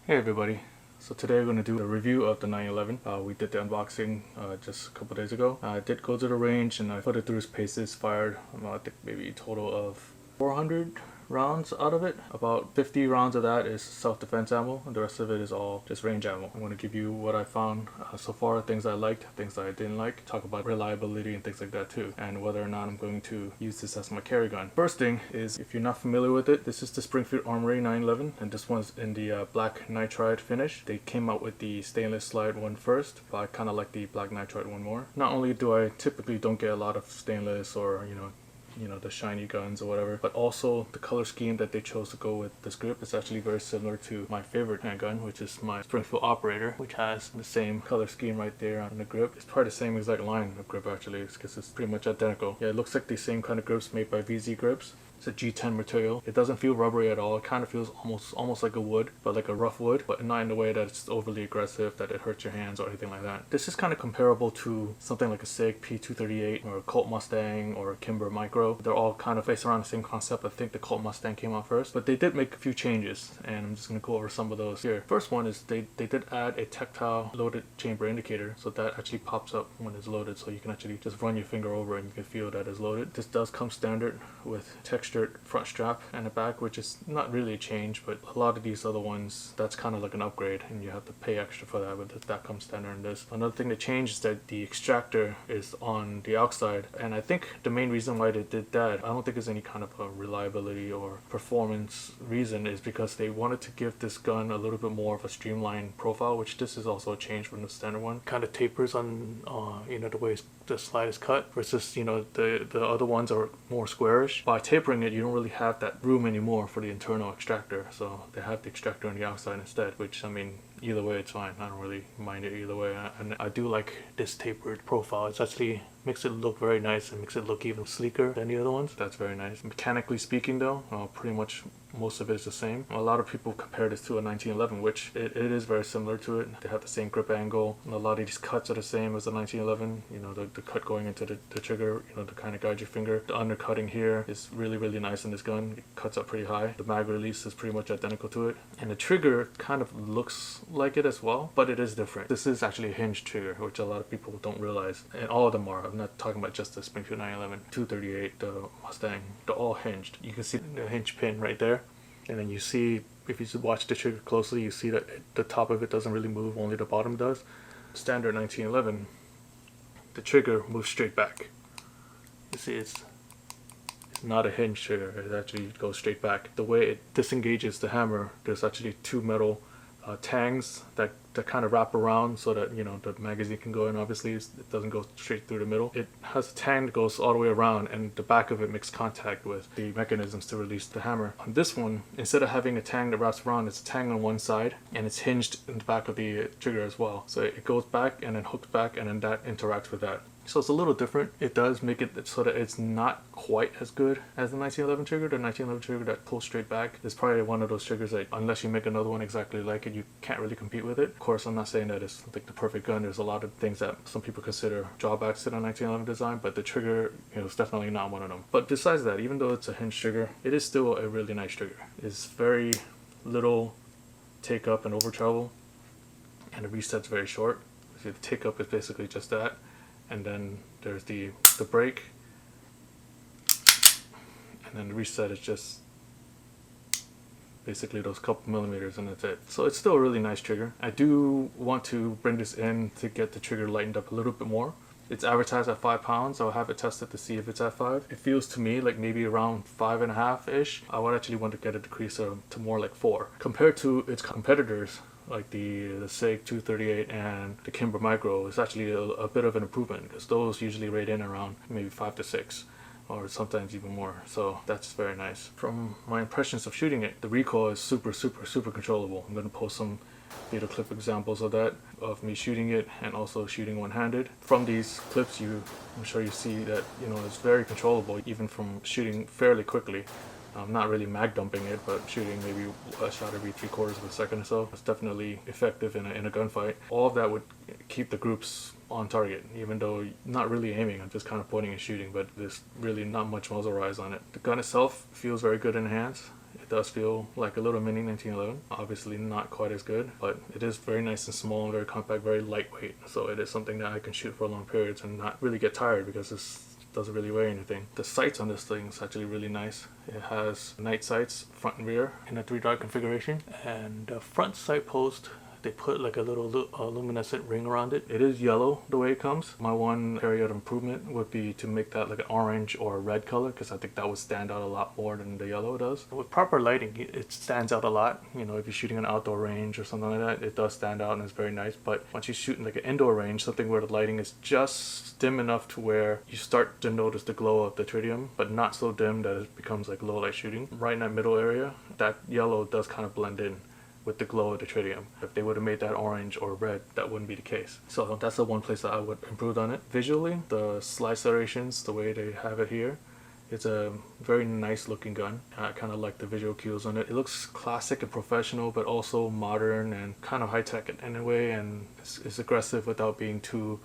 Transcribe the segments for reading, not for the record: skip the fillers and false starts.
Hey everybody, so today we're going to do a review of the 911. We did the unboxing just a couple days ago. I did go to the range and I put it through its paces, fired I think maybe a total of 400 rounds out of it. About 50 rounds of that is self-defense ammo and the rest of it is all just range ammo. I'm going to give you what I found so far, things I liked, things I didn't like, talk about reliability and things like that too, and whether or not I'm going to use this as my carry gun. First thing is, if you're not familiar with it, this is the Springfield Armory 911 and this one's in the Black Nitride finish. They came out with the stainless slide one first, but I kind of like the Black Nitride one more. Not only do I typically don't get a lot of stainless or the shiny guns or whatever, but also the color scheme that they chose to go with this grip is actually very similar to my favorite handgun, which is my Springfield Operator, which has the same color scheme right there on the grip. It's probably the same exact line of grip actually, because it's pretty much identical. Yeah, it looks like the same kind of grips made by VZ Grips. It's a G10 material. It doesn't feel rubbery at all. It kind of feels almost like a wood, but like a rough wood, but not in the way that it's overly aggressive, that it hurts your hands or anything like that. This is kind of comparable to something like a SIG P238 or a Colt Mustang or a Kimber Micro. They're all kind of based around the same concept. I think the Colt Mustang came out first, but they did make a few changes and I'm just going to go over some of those here. First one is they did add a tactile loaded chamber indicator, so that actually pops up when it's loaded, so you can actually just run your finger over and you can feel that it's loaded. This does come standard with textured front strap and a back, which is not really a change, but a lot of these other ones, that's kind of like an upgrade and you have to pay extra for that, but that comes standard in this. Another thing that changed is that the extractor is on the outside, and I think the main reason why they did that, I don't think there's any kind of a reliability or performance reason, is because they wanted to give this gun a little bit more of a streamlined profile, which this is also a change from the standard one. Kind of tapers on the way the slide is cut, versus the other ones are more squarish. By tapering it, you don't really have that room anymore for the internal extractor, so they have the extractor on the outside instead, which, I mean, either way it's fine. I don't really mind it either way, and I do like this tapered profile. It's actually makes it look very nice and makes it look even sleeker than the other ones. That's very nice. Mechanically speaking though, pretty much most of it is the same. A lot of people compare this to a 1911, which it is very similar to it. They have the same grip angle, and a lot of these cuts are the same as the 1911. The cut going into the trigger, to kind of guide your finger. The undercutting here is really nice in this gun. It cuts up pretty high. The mag release is pretty much identical to it, and the trigger kind of looks like it as well, but it is different. This is actually a hinged trigger, which a lot of people don't realize, and all of them are. I'm not talking about just the Springfield 911, 238, the Mustang. They're all hinged. You can see the hinge pin right there, and then you see, if you watch the trigger closely, you see that the top of it doesn't really move, only the bottom does. Standard 1911, the trigger moves straight back. You see, it's not a hinge trigger. It actually goes straight back. The way it disengages the hammer, there's actually two metal tangs that kind of wrap around so that the magazine can go in. Obviously it doesn't go straight through the middle. It has a tang that goes all the way around, and the back of it makes contact with the mechanisms to release the hammer. On this one, instead of having a tang that wraps around, it's a tang on one side and it's hinged in the back of the trigger as well. So it goes back and then hooks back, and then that interacts with that. So it's a little different. It does make it so that it's not quite as good as the 1911 trigger. The 1911 trigger that pulls straight back is probably one of those triggers that, unless you make another one exactly like it, you can't really compete with it. Of course, I'm not saying that it's like the perfect gun. There's a lot of things that some people consider drawbacks to the 1911 design, but the trigger is definitely not one of them. But besides that, even though it's a hinge trigger, it is still a really nice trigger. It's very little take up and over travel, and the reset's very short. So the take up is basically just that. And then there's the brake, and then the reset is just basically those couple millimeters, and that's it. So it's still a really nice trigger. I do want to bring this in to get the trigger lightened up a little bit more. It's advertised at 5 pounds. I'll have it tested to see if it's at 5. It feels to me like maybe around 5.5-ish. I would actually want to get it decreased to more like 4. Compared to its competitors, like the SIG 238 and the Kimber Micro, is actually a bit of an improvement, because those usually rate in around maybe 5 to 6, or sometimes even more. So that's very nice. From my impressions of shooting it, the recoil is super controllable. I'm going to post some video clip examples of that, of me shooting it and also shooting one-handed. From these clips, I'm sure you see that it's very controllable, even from shooting fairly quickly. Not really mag dumping it, but shooting maybe a shot every 3/4 of a second or so. It's definitely effective in a gunfight. All of that would keep the groups on target, even though not really aiming. I'm just kind of pointing and shooting, but there's really not much muzzle rise on it. The gun itself feels very good in the hands. It does feel like a little mini 1911. Obviously not quite as good, but it is very nice and small and very compact, very lightweight. So it is something that I can shoot for long periods and not really get tired because this doesn't really weigh anything. The sights on this thing is actually really nice. It has night sights, front and rear, in a 3-dot configuration, and the front sight post, they put like a little luminescent ring around it. It is yellow the way it comes. My one area of improvement would be to make that like an orange or a red color, because I think that would stand out a lot more than the yellow does. With proper lighting, it stands out a lot. You know, if you're shooting an outdoor range or something like that, it does stand out and it's very nice. But once you shoot in like an indoor range, something where the lighting is just dim enough to where you start to notice the glow of the tritium, but not so dim that it becomes like low light shooting. Right in that middle area, that yellow does kind of blend in with the glow of the tritium. If they would have made that orange or red, that wouldn't be the case. So that's the one place that I would improve on it. Visually, the slide serrations, the way they have it here, it's a very nice looking gun. I kind of like the visual cues on it. It looks classic and professional, but also modern and kind of high tech in a way, and it's aggressive without being too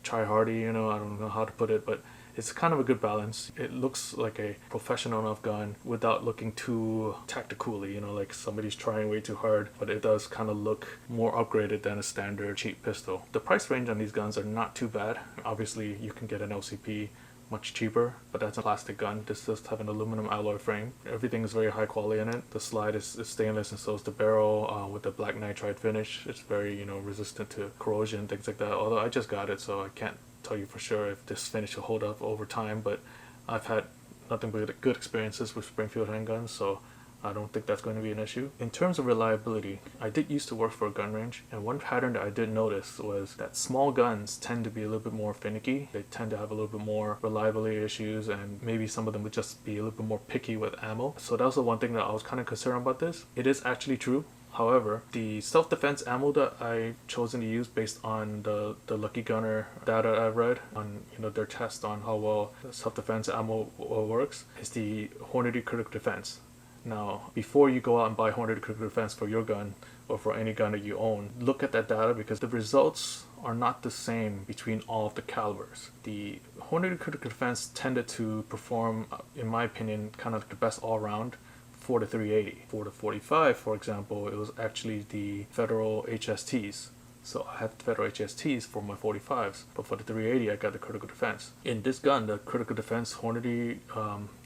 try-hardy, you know, I don't know how to put it, but it's kind of a good balance. It looks like a professional enough gun without looking too tactically, you know, like somebody's trying way too hard, but it does kind of look more upgraded than a standard cheap pistol. The price range on these guns are not too bad. Obviously, you can get an LCP much cheaper, but that's a plastic gun. This does have an aluminum alloy frame. Everything is very high quality in it. The slide is stainless, and so is the barrel with the black nitride finish. It's very, you know, resistant to corrosion, things like that. Although I just got it, so I can't tell you for sure if this finish will hold up over time, but I've had nothing but good experiences with Springfield handguns, so I don't think that's going to be an issue. In terms of reliability, I did used to work for a gun range, and one pattern that I did notice was that small guns tend to be a little bit more finicky. They tend to have a little bit more reliability issues, and maybe some of them would just be a little bit more picky with ammo. So that was the one thing that I was kind of concerned about this. It is actually true. However, the self-defense ammo that I chosen to use based on the Lucky Gunner data I've read on, you know, their test on how well self-defense ammo works is the Hornady Critical Defense. Now, before you go out and buy Hornady Critical Defense for your gun or for any gun that you own, look at that data, because the results are not the same between all of the calibers. The Hornady Critical Defense tended to perform, in my opinion, kind of like the best all-around for the 380. For the 45, for example, it was actually the Federal HSTs. So I have the Federal HSTs for my 45s, but for the 380 I got the Critical Defense. In this gun, the Critical Defense Hornady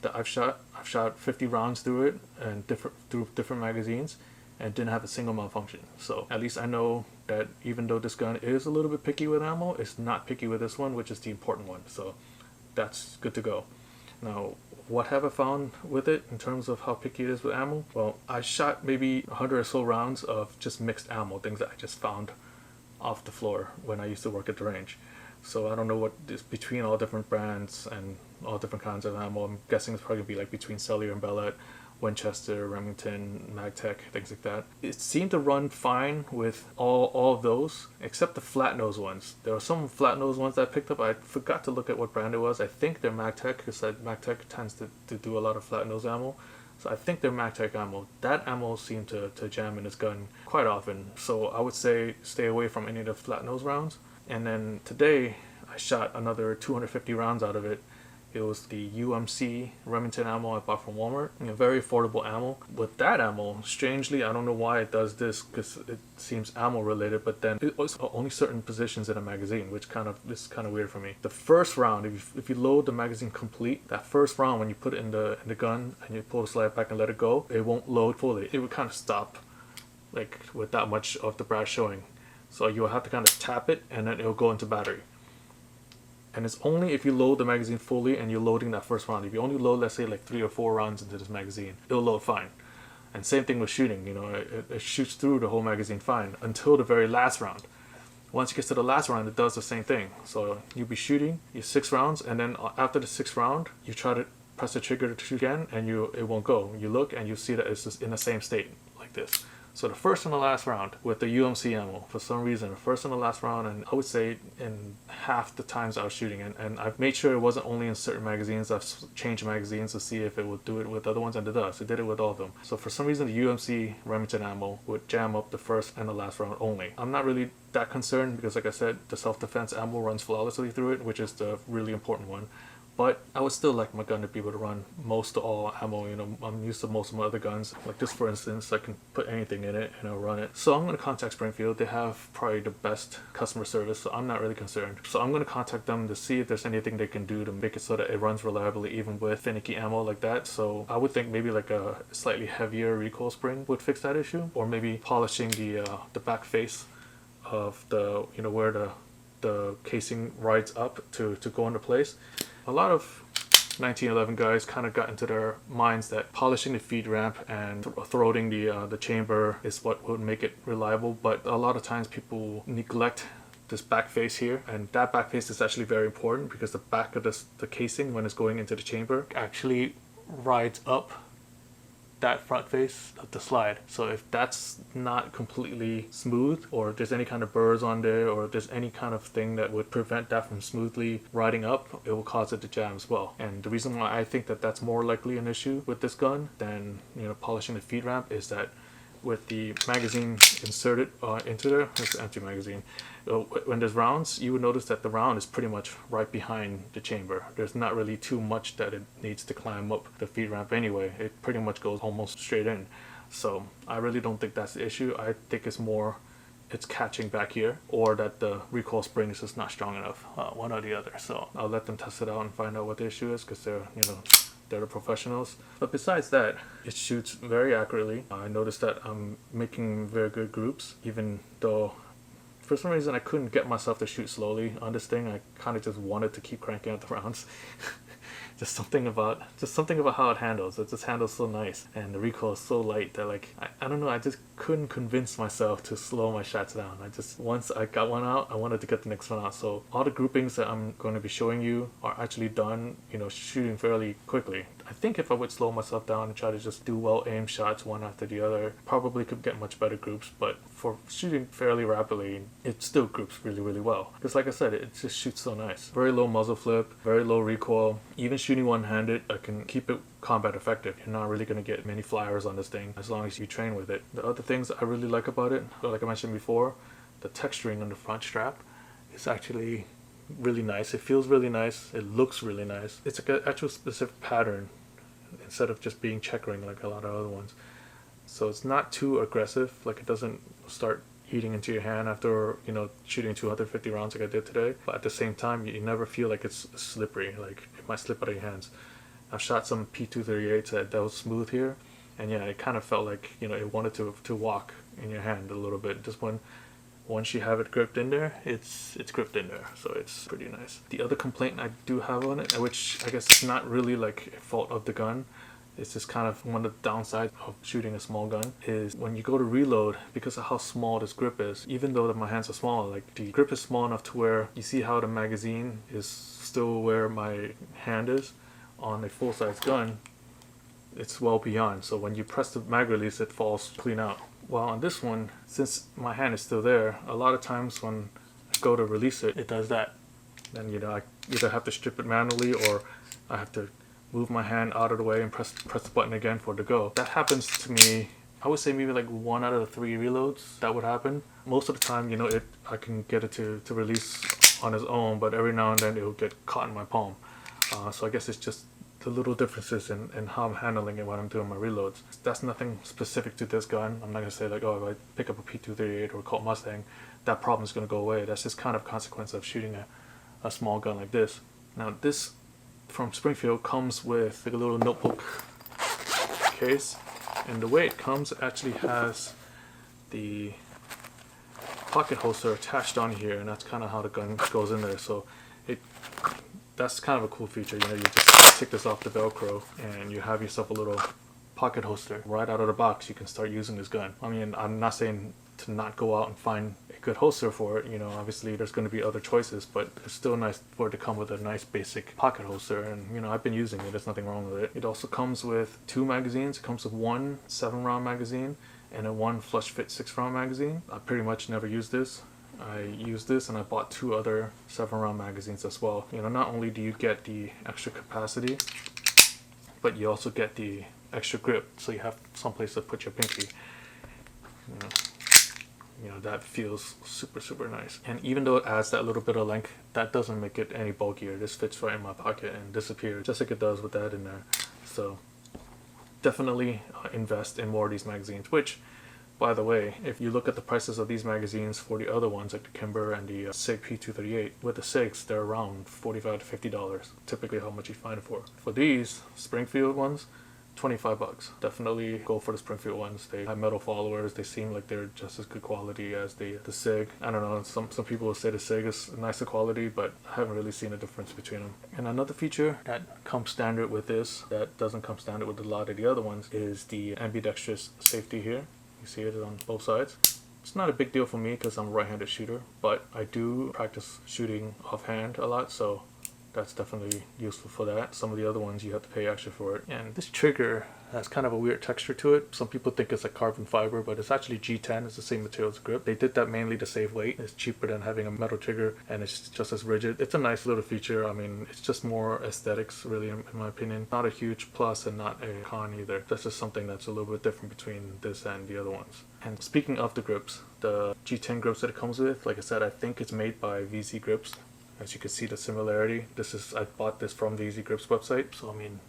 that I've shot 50 rounds through it, and through different magazines, and didn't have a single malfunction. So at least I know that even though this gun is a little bit picky with ammo, it's not picky with this one, which is the important one. So that's good to go. Now, what have I found with it in terms of how picky it is with ammo? Well, I shot maybe 100 or so rounds of just mixed ammo, things that I just found off the floor when I used to work at the range. So I don't know what is between all different brands and all different kinds of ammo. I'm guessing it's probably going to be like between Cellular and Bellette, Winchester, Remington, Magtech, things like that. It seemed to run fine with all of those, except the flat nose ones. There were some flat nose ones that I picked up. I forgot to look at what brand it was. I think they're Magtech, because Magtech tends to do a lot of flat nose ammo. So I think they're Magtech ammo. That ammo seemed to jam in this gun quite often. So I would say stay away from any of the flat nose rounds. And then today I shot another 250 rounds out of it. It was the UMC Remington ammo I bought from Walmart. Very affordable ammo. With that ammo, strangely, I don't know why it does this, because it seems ammo related, but then it was only certain positions in a magazine, which this is kind of weird for me. The first round, if you load the magazine complete, that first round when you put it in the gun and you pull the slide back and let it go, it won't load fully. It would kind of stop, like with that much of the brass showing. So you'll have to kind of tap it and then it'll go into battery. And it's only if you load the magazine fully and you're loading that first round. If you only load, let's say, like 3 or 4 rounds into this magazine, it'll load fine. And same thing with shooting, you know, it shoots through the whole magazine fine until the very last round. Once it gets to the last round, it does the same thing. So you'll be shooting your 6 rounds, and then after the 6th round, you try to press the trigger to shoot again, and it won't go. You look and you see that it's just in the same state, like this. So the first and the last round with the UMC ammo, for some reason, the first and the last round, and I would say in half the times I was shooting, and I've made sure it wasn't only in certain magazines. I've changed magazines to see if it would do it with other ones, and it does. It did it with all of them. So for some reason, the UMC Remington ammo would jam up the first and the last round only. I'm not really that concerned because, like I said, the self-defense ammo runs flawlessly through it, which is the really important one. but I would still like my gun to be able to run most to all ammo. You know, I'm used to most of my other guns. Like this, for instance, I can put anything in it and it'll run it. So I'm going to contact Springfield. They have probably the best customer service, so I'm not really concerned. So I'm going to contact them to see if there's anything they can do to make it so that it runs reliably even with finicky ammo like that. So I would think maybe like a slightly heavier recoil spring would fix that issue, or maybe polishing the back face of the, you know, where the casing rides up to go into place. A lot of 1911 guys kind of got into their minds that polishing the feed ramp and throating the chamber is what would make it reliable, but a lot of times people neglect this back face here, and that back face is actually very important because the back of the casing, when it's going into the chamber, actually rides up that front face of the slide. So if that's not completely smooth, or if there's any kind of burrs on there, or if there's any kind of thing that would prevent that from smoothly riding up, it will cause it to jam as well. And the reason why I think that that's more likely an issue with this gun than, you know, polishing the feed ramp is that with the magazine inserted into there, it's an empty magazine. When there's rounds, you would notice that the round is pretty much right behind the chamber. There's not really too much that it needs to climb up the feed ramp anyway. It pretty much goes almost straight in. So I really don't think that's the issue. I think it's more it's catching back here, or that the recoil spring is just not strong enough, one or the other. So I'll let them test it out and find out what the issue is, because they're, you know, they're the professionals. But besides that, it shoots very accurately. I noticed that I'm making very good groups, even though for some reason I couldn't get myself to shoot slowly on this thing. I kind of just wanted to keep cranking out the rounds. just something about how it handles. It just handles so nice, and the recoil is so light that, like, I don't know, I just couldn't convince myself to slow my shots down. Once I got one out, I wanted to get the next one out. So all the groupings that I'm going to be showing you are actually done, you know, shooting fairly quickly. I think if I would slow myself down and try to just do well-aimed shots one after the other, probably could get much better groups. But for shooting fairly rapidly, it still groups really, really well. Because like I said, it just shoots so nice. Very low muzzle flip, very low recoil. Even shooting one-handed, I can keep it combat effective. You're not really going to get many flyers on this thing as long as you train with it. The other things I really like about it, like I mentioned before, the texturing on the front strap is actually really nice. It feels really nice. It looks really nice. It's like an actual specific pattern instead of just being checkering like a lot of other ones. So it's not too aggressive. Like, it doesn't start eating into your hand after, you know, shooting 250 rounds like I did today. But at the same time, you never feel like it's slippery. Like, it might slip out of your hands. I've shot some P238s that was smooth here, and yeah, it kind of felt like, you know, it wanted to walk in your hand a little bit. Just once you have it gripped in there, it's gripped in there, so it's pretty nice. The other complaint I do have on it, which I guess is not really like a fault of the gun, it's just kind of one of the downsides of shooting a small gun, is when you go to reload, because of how small this grip is, even though my hands are small, like the grip is small enough to where you see how the magazine is still where my hand is. On a full-size gun, it's well beyond, so when you press the mag release, it falls clean out. While on this one, since my hand is still there, a lot of times when I go to release it, it does that. Then, you know, I either have to strip it manually, or I have to move my hand out of the way and press the button again for it to go. That happens to me, I would say maybe like 1 out of the 3 reloads that would happen. Most of the time, you know, I can get it to release on its own, but every now and then it will get caught in my palm. So I guess it's just the little differences in how I'm handling it when I'm doing my reloads. That's nothing specific to this gun. I'm not going to say like, oh, if I pick up a P238 or a Colt Mustang, that problem is going to go away. That's just kind of a consequence of shooting a small gun like this. Now, this from Springfield comes with like a little notebook case, and the way it comes, it actually has the pocket holster attached on here, and that's kind of how the gun goes in there. So that's kind of a cool feature. You know, you just take this off the Velcro and you have yourself a little pocket holster. Right out of the box, you can start using this gun. I mean, I'm not saying to not go out and find a good holster for it. You know, obviously there's going to be other choices, but it's still nice for it to come with a nice basic pocket holster. And, you know, I've been using it. There's nothing wrong with it. It also comes with 2 magazines. It comes with 1 7-round magazine and a 1 flush fit 6-round magazine. I pretty much never use this. I use this, and I bought 2 other 7-round magazines as well. You know, not only do you get the extra capacity, but you also get the extra grip, so you have someplace to put your pinky. You know, that feels super nice. And even though it adds that little bit of length, that doesn't make it any bulkier. This fits right in my pocket and disappears just like it does with that in there. So definitely invest in more of these magazines, which, by the way, if you look at the prices of these magazines for the other ones like the Kimber and the SIG P238, with the SIGs they're around $45 to $50, typically how much you find it for. For these Springfield ones, $25. Definitely go for the Springfield ones. They have metal followers. They seem like they're just as good quality as the SIG. I don't know, some people will say the SIG is nicer quality, but I haven't really seen a difference between them. And another feature that comes standard with this, that doesn't come standard with a lot of the other ones, is the ambidextrous safety here. You see it on both sides. It's not a big deal for me because I'm a right-handed shooter, but I do practice shooting offhand a lot, so that's definitely useful for that. Some of the other ones you have to pay extra for it. And this trigger has kind of a weird texture to it. Some people think it's like carbon fiber, but it's actually G10. It's the same material as grip. They did that mainly to save weight. It's cheaper than having a metal trigger, and it's just as rigid. It's a nice little feature. I mean, it's just more aesthetics, really, in my opinion. Not a huge plus and not a con either. That's just something that's a little bit different between this and the other ones. And speaking of the grips, the G10 grips that it comes with, like I said, I think it's made by VZ Grips. As you can see the similarity. I bought this from the VZ Grips website, so I mean,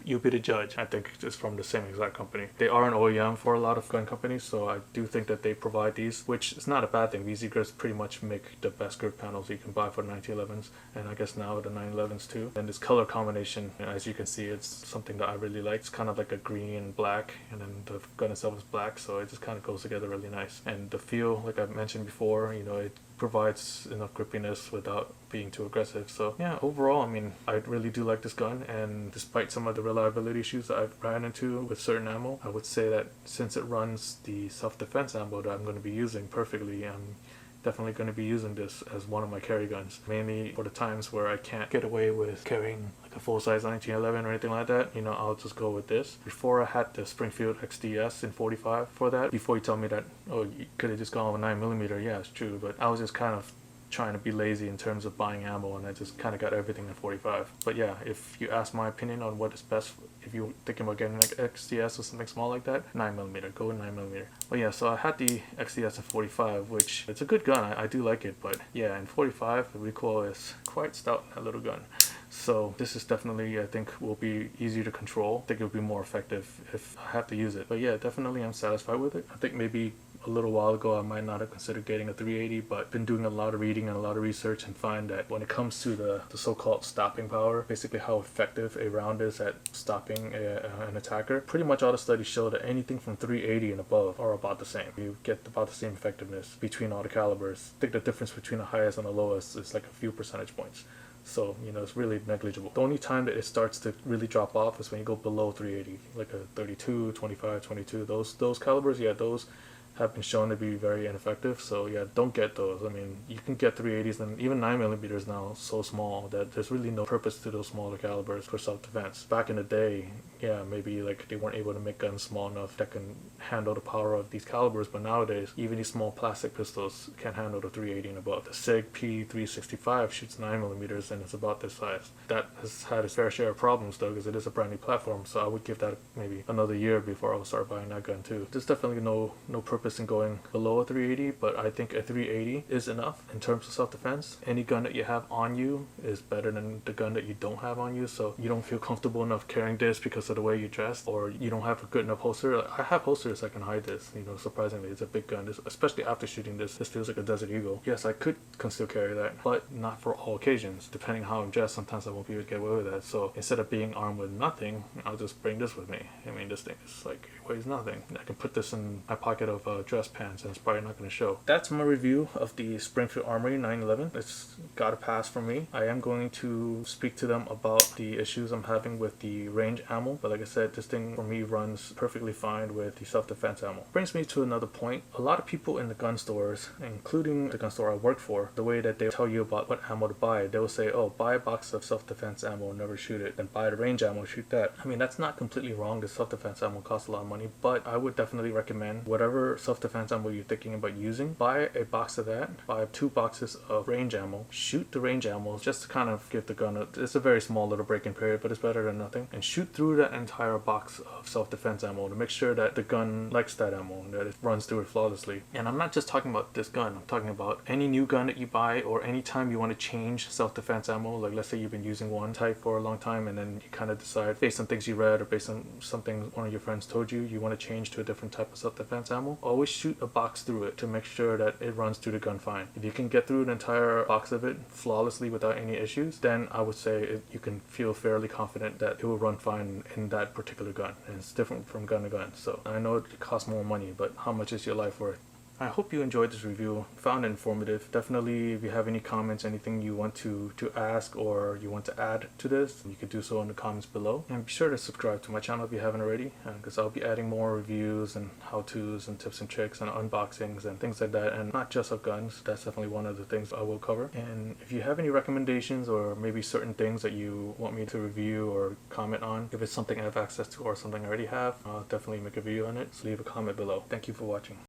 you be the judge. I think it's from the same exact company. They are an OEM for a lot of gun companies, so I do think that they provide these, which is not a bad thing. VZ Grips pretty much make the best grip panels you can buy for the 1911s, and I guess now the 911s too. And this color combination, as you can see, it's something that I really like. It's kind of like a green and black, and then the gun itself is black, so it just kind of goes together really nice. And the feel, like I mentioned before, it provides enough grippiness without being too aggressive. So yeah, overall, I mean, I really do like this gun, and despite some of the reliability issues that I've ran into with certain ammo, I would say that since it runs the self-defense ammo that I'm going to be using perfectly, I'm definitely going to be using this as one of my carry guns, mainly for the times where I can't get away with carrying like a full-size 1911 or anything like that. I'll just go with this. Before I had the Springfield XDS in 45 for that, before you tell me that, oh, you could have just gone with 9mm, yeah, it's true, but I was just kind of trying to be lazy in terms of buying ammo, and I just kind of got everything in 45. But yeah, if you ask my opinion on what is best, if you're thinking about getting like XDS or something small like that, 9mm, go with 9mm. But yeah, so I had the XDS in 45, which it's a good gun. I do like it, but yeah, in 45 the recoil is quite stout in that little gun. So this is definitely, I think, will be easier to control. I think it'll be more effective if I have to use it. But yeah, definitely I'm satisfied with it. I think maybe a little while ago I might not have considered getting a 380, but been doing a lot of reading and a lot of research and find that when it comes to the so-called stopping power, basically how effective a round is at stopping an attacker, pretty much all the studies show that anything from 380 and above are about the same. You get about the same effectiveness between all the calibers. I think the difference between the highest and the lowest is like a few percentage points. So, it's really negligible. The only time that it starts to really drop off is when you go below 380, like a 32, 25, 22. Those calibers, yeah, those have been shown to be very ineffective. So yeah, don't get those. I mean, you can get 380s and even 9mm now so small that there's really no purpose to those smaller calibers for self-defense. Back in the day, yeah, maybe like they weren't able to make guns small enough that can handle the power of these calibers, but nowadays even these small plastic pistols can handle the 380 and above. The SIG P365 shoots 9mm and it's about this size. That has had its fair share of problems though, because it is a brand new platform, so I would give that maybe another year before I would start buying that gun too. There's definitely no purpose in going below a 380, but I think a 380 is enough in terms of self-defense. Any gun that you have on you is better than the gun that you don't have on you, so you don't feel comfortable enough carrying this because of the way you dress, or you don't have a good enough holster. I have holsters that can hide this, surprisingly. It's a big gun, especially after shooting this feels like a Desert Eagle. Yes, I could conceal carry that, but not for all occasions. Depending how I'm dressed, sometimes I won't be able to get away with that, so instead of being armed with nothing, I'll just bring this with me. I mean, this thing is like, it weighs nothing. I can put this in my pocket of dress pants and it's probably not going to show. That's my review of the Springfield Armory 911. It's got a pass from me. I am going to speak to them about the issues I'm having with the range ammo, but like I said, this thing for me runs perfectly fine with the self-defense ammo. Brings me to another point. A lot of people in the gun stores, including the gun store I work for, the way that they tell you about what ammo to buy, they will say, oh, buy a box of self-defense ammo, never shoot it, then buy the range ammo, shoot that. I mean, that's not completely wrong. The self-defense ammo costs a lot of money, but I would definitely recommend whatever self-defense ammo you're thinking about using, buy a box of that, buy 2 boxes of range ammo, shoot the range ammo just to kind of give the gun it's a very small little break-in period, but it's better than nothing, and shoot through that entire box of self-defense ammo to make sure that the gun likes that ammo and that it runs through it flawlessly. And I'm not just talking about this gun, I'm talking about any new gun that you buy, or any time you want to change self-defense ammo. Like let's say you've been using one type for a long time and then you kind of decide based on things you read or based on something one of your friends told you, you want to change to a different type of self-defense ammo. Always shoot a box through it to make sure that it runs through the gun fine. If you can get through an entire box of it flawlessly without any issues, then I would say you can feel fairly confident that it will run fine in that particular gun. And it's different from gun to gun, so I know it costs more money, but how much is your life worth? I hope you enjoyed this review, found it informative. Definitely, if you have any comments, anything you want to ask or you want to add to this, you could do so in the comments below. And be sure to subscribe to my channel if you haven't already, because I'll be adding more reviews and how-tos and tips and tricks and unboxings and things like that, and not just of guns. That's definitely one of the things I will cover. And if you have any recommendations or maybe certain things that you want me to review or comment on, if it's something I have access to or something I already have, I'll definitely make a video on it. So leave a comment below. Thank you for watching.